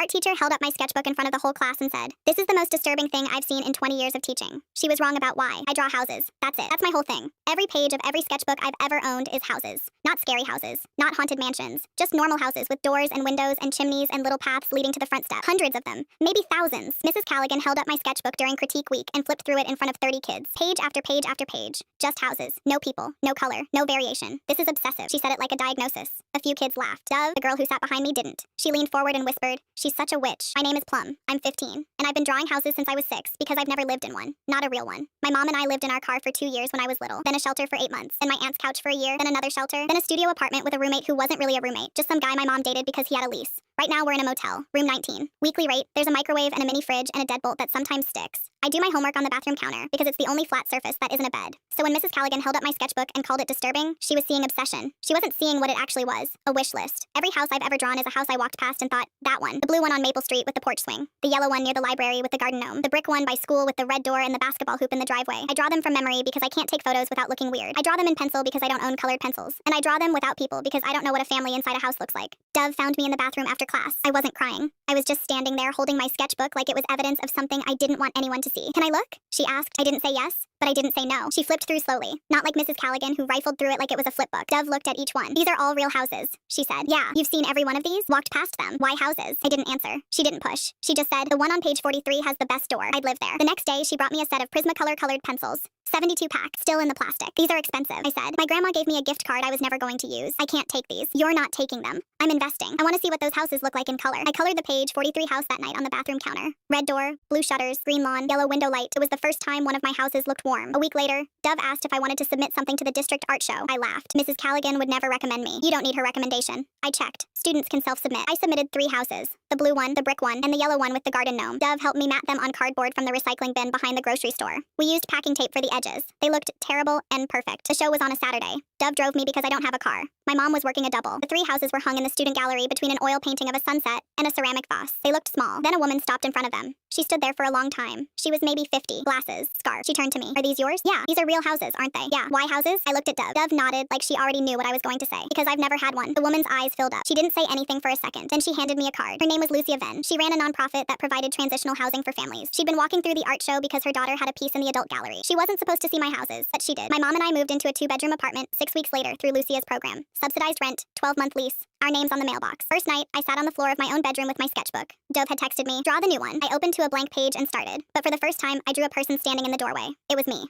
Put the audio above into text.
art teacher held up my sketchbook in front of the whole class and said, "This is the most disturbing thing I've seen in 20 years of teaching." She was wrong about why. I draw houses. That's it. That's my whole thing. Every page of every sketchbook I've ever owned is houses. Not scary houses. Not haunted mansions. Just normal houses with doors and windows and chimneys and little paths leading to the front step. Hundreds of them. Maybe thousands. Mrs. Callaghan held up my sketchbook during critique week and flipped through it in front of 30 kids. Page after page after page. Just houses. No people. No color. No variation. This is obsessive. She said it like a diagnosis. A few kids laughed. Dove, the girl who sat behind me, didn't. She leaned forward and whispered, "She's such a witch. My name is Plum. I'm 15. And I've been drawing houses since I was 6 because I've never lived in one. Not a real one. My mom and I lived in our car for 2 years when I was little. Then a shelter for 8 months. Then my aunt's couch for a year. Then another shelter. Then a studio apartment with a roommate who wasn't really a roommate. Just some guy my mom dated because he had a lease. Right now we're in a motel. Room 19. Weekly rate, there's a microwave and a mini fridge and a deadbolt that sometimes sticks. I do my homework on the bathroom counter because it's the only flat surface that isn't a bed. So when Mrs. Callaghan held up my sketchbook and called it disturbing, she was seeing obsession. She wasn't seeing what it actually was, a wish list. Every house I've ever drawn is a house I walked past and thought, that one. The blue one on Maple Street with the porch swing. The yellow one near the library with the garden gnome. The brick one by school with the red door and the basketball hoop in the driveway. I draw them from memory because I can't take photos without looking weird. I draw them in pencil because I don't own colored pencils. And I draw them without people because I don't know what a family inside a house looks like. Dove found me in the bathroom after class. I wasn't crying. I was just standing there holding my sketchbook like it was evidence of something I didn't want anyone to see. "Can I look?" she asked. I didn't say yes, but I didn't say no. She flipped through slowly, not like Mrs. Callaghan, who rifled through it like it was a flipbook. Dove looked at each one. "These are all real houses," she said. "Yeah, you've seen every one of these? Walked past them. Why houses?" I didn't answer. She didn't push. She just said, "The one on page 43 has the best door. I'd live there." The next day, she brought me a set of Prismacolor colored pencils. 72 pack, still in the plastic. "These are expensive," I said. "My grandma gave me a gift card I was never going to use. I can't take these." "You're not taking them. I'm investing. I want to see what those houses look like in color." I colored the page 43 house that night on the bathroom counter. Red door, blue shutters, green lawn, yellow window light. It was the first time one of my houses looked warm. A week later, Dove asked if I wanted to submit something to the district art show. I laughed. Mrs. Callaghan would never recommend me. You don't need her recommendation. I checked. Students can self-submit. I submitted 3 houses. The blue one, the brick one, and the yellow one with the garden gnome. Dove helped me mat them on cardboard from the recycling bin behind the grocery store. We used packing tape for the edges. They looked terrible and perfect. The show was on a Saturday. Dove drove me because I don't have a car. My mom was working a double. The 3 houses were hung in the student gallery between an oil painting of a sunset and a ceramic vase. They looked small. Then a woman stopped in front of them. She stood there for a long time. She was maybe 50. Glasses, scarf. She turned to me. "Are these yours?" "Yeah, these are real houses, aren't they?" "Yeah." "Why houses?" I looked at Dove. Dove nodded like she already knew what I was going to say. "Because I've never had one." The woman's eyes filled up. She didn't say anything for a second. Then she handed me a card. Her name was Lucia Venn. She ran a nonprofit that provided transitional housing for families. She'd been walking through the art show because her daughter had a piece in the adult gallery. She wasn't supposed to see my houses, but she did. My mom and I moved into a 2-bedroom apartment 6 weeks later through Lucia's program. Subsidized rent, 12-month lease. Our names on the mailbox. First night, I sat on the floor of my own bedroom with my sketchbook. Dove had texted me, "Draw the new one." I opened to a blank page and started. But for the first time, I drew a person standing in the doorway. It was me.